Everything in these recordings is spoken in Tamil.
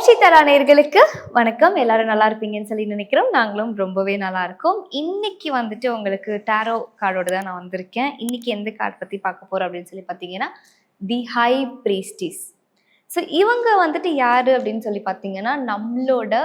ஸ்ரீ தரா நேயர்களுக்கு வணக்கம். எல்லாரும் நல்லா இருப்பீங்கன்னு சொல்லி நினைக்கிறோம். நாங்களும் ரொம்பவே நல்லா இருக்கோம். இன்னைக்கு வந்துட்டு உங்களுக்கு டாரோ கார்டோட தான் நான் வந்திருக்கேன். இன்னைக்கு எந்த கார்ட் பத்தி பார்க்க போறோம் அப்படின்னு சொல்லி பார்த்தீங்கன்னா, தி ஹை பிரீஸ்டிஸ். ஸோ இவங்க வந்துட்டு யாரு அப்படின்னு சொல்லி பார்த்தீங்கன்னா, நம்மளோட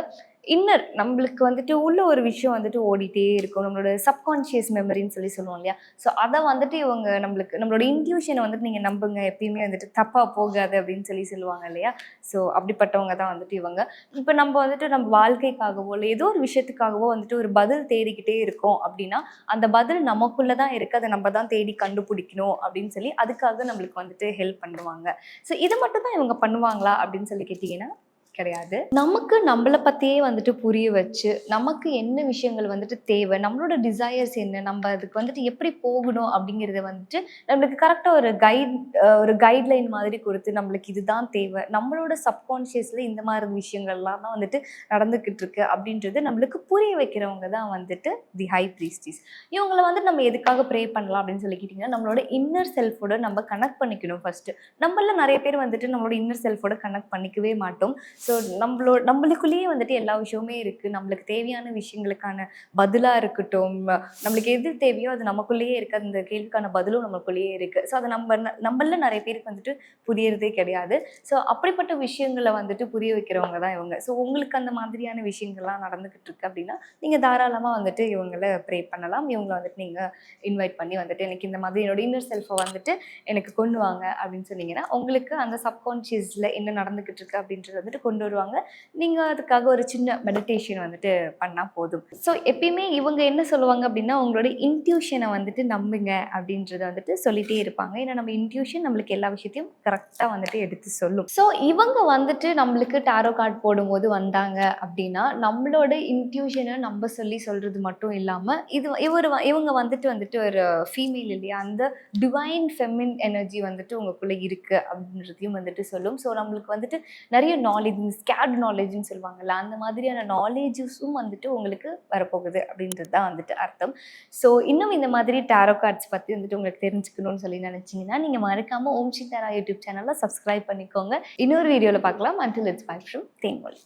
நம்மளுக்கு வந்துட்டு உள்ள ஒரு விஷயம் வந்துட்டு ஓடிட்டே இருக்கும். நம்மளோட சப்கான்ஷியஸ் மெமரின்னு சொல்லி சொல்லுவோம் இல்லையா? ஸோ அத வந்துட்டு இவங்க நம்மளோட இன்ட்யூஷன வந்துட்டு நீங்க நம்புங்க. எப்பயுமே வந்துட்டு தப்பா போகாது அப்படின்னு சொல்லி சொல்லுவாங்க இல்லையா? ஸோ அப்படிப்பட்டவங்க தான் வந்துட்டு இவங்க. இப்ப நம்ம வந்துட்டு நம்ம வாழ்க்கைக்காகவோ, இல்ல ஏதோ ஒரு விஷயத்துக்காகவோ வந்துட்டு ஒரு பதில் தேடிக்கிட்டே இருக்கோம் அப்படின்னா, அந்த பதில் நமக்குள்ள தான் இருக்கு. அத நம்ம தான் தேடி கண்டுபிடிக்கணும் அப்படின்னு சொல்லி அதுக்காக நம்மளுக்கு வந்துட்டு ஹெல்ப் பண்ணுவாங்க. ஸோ இத மட்டும் தான் இவங்க பண்ணுவாங்களா அப்படின்னு சொல்லி கேட்டீங்கன்னா, கிடையாது. நமக்கு நம்மள பத்தியே வந்துட்டு புரிய வச்சு, நமக்கு என்ன விஷயங்கள் வந்துட்டு தேவை, நம்மளோட டிசையர்ஸ் என்ன, நம்ம அதுக்கு வந்துட்டு எப்படி போகணும் அப்படிங்கிறத வந்துட்டு நம்மளுக்கு கரெக்ட்டா ஒரு கைட்லைன் மாதிரி குடுத்து, நம்மளுக்கு இதுதான் தேவை. நம்மளோட சப்கான்ஷியஸ்ல இந்த மாரி விஷயங்கள்லாம் தான் வந்துட்டு நடந்துகிட்டு இருக்கு அப்படின்றது நம்மளுக்கு புரிய வைக்கிறவங்க தான் வந்துட்டு தி ஹை பிரீஸ்டிஸ். இவங்கள வந்து நம்ம எதுக்காக ப்ரே பண்ணலாம் அப்படின்னு சொல்லி கேட்டீங்கன்னா, நம்மளோட இன்னர் செல்ஃபோட நம்ம கனெக்ட் பண்ணிக்கணும் ஃபர்ஸ்ட்டு. நம்மள நெறைய பேர் வந்துட்டு நம்மளோட இன்னர் செல்ஃபோட கனெக்ட் பண்ணிக்கவே மாட்டோம். ஸோ நம்மளுக்குள்ளேயே வந்துட்டு எல்லா விஷயமுமே இருக்கு. நம்மளுக்கு தேவையான விஷயங்களுக்கான பதிலா இருக்கட்டும், நம்மளுக்கு எது தேவையோ அது நமக்குள்ளேயே இருக்கு. அந்த கேள்விக்கான பதிலும் நமக்குள்ளேயே இருக்கு. ஸோ அத நம்மள்ல நெறைய பேருக்கு வந்துட்டு புரியறதே கிடையாது. ஸோ அப்படிப்பட்ட விஷயங்கள வந்துட்டு புரிய வைக்கிறவங்க தான் இவங்க. ஸோ உங்களுக்கு அந்த மாதிரியான விஷயங்கள்லாம் நடந்துகிட்டு இருக்கு அப்படின்னா, நீங்க தாராளமா வந்துட்டு இவங்கள ப்ரே பண்ணலாம். இவங்கள வந்துட்டு நீங்க இன்வைட் பண்ணி வந்துட்டு எனக்கு இந்த மாதிரி என்னோட இன்னர் செல்ஃப வந்துட்டு எனக்கு கொண்டு வாங்க அப்படின்னு சொன்னீங்கன்னா, உங்களுக்கு அந்த சப்கான்ஷியஸ்ல என்ன நடந்துகிட்டு இருக்கு அப்படின்றத வந்துட்டு கொண்டு வருவாங்க. நீங்க அதுக்காக ஒரு சின்ன மெடிடேஷன் வந்துட்டு பண்ணா போதும். ஸோ எப்பயுமே இவங்க என்ன சொல்லுவாங்க அப்படின்னா, உங்களோட இன்ட்யூஷன வந்துட்டு நம்புங்க அப்படின்றத வந்துட்டு சொல்லிட்டே இருப்பாங்க. ஏன்னா நம்ம இன்ட்யூஷன் நம்மளுக்கு எல்லா விஷயத்தையும் கரெக்ட்டா வந்துட்டு எடுத்து சொல்லும். ஸோ இவங்க வந்துட்டு நம்மளுக்கு டாரோ கார்ட் போடும்போது வந்தாங்க அப்படின்னா, நம்மளோட இன்ட்யூஷன நம்ப சொல்லி சொல்றது மட்டும் இல்லாம, இவங்க வந்துட்டு ஒரு ஃபீமேல் இல்லையா? அந்த டிவைன் ஃபெமின் எனர்ஜி வந்துட்டு உங்களுக்குள்ள இருக்கு அப்படின்றதையும் வந்துட்டு சொல்லும். ஸோ நம்மளுக்கு வந்துட்டு நெறைய நாலேஜ், ஸ்கேட் நாலேஜ்ன்னு சொல்லுவாங்கல்ல, அந்த மாதிரியான நாலேஜஸும் வந்துட்டு உங்களுக்கு வரப்போகுது அப்படின்றது தான் வந்துட்டு அர்த்தம். ஸோ இன்னும் இந்த மாதிரி டாரோ கார்ட்ஸ் பத்தி வந்துட்டு உங்களுக்கு தெரிஞ்சுக்கணும்னு சொல்லி நினைச்சீங்கன்னா, நீங்க மறக்காம ஓம் ஸ்ரீ தாரா யூடியூப் சேனல சப்ஸ்கிரைப் பண்ணிக்கோங்க. இன்னொரு வீடியோல பார்க்கலாம். Until it's by from Thenmozhi.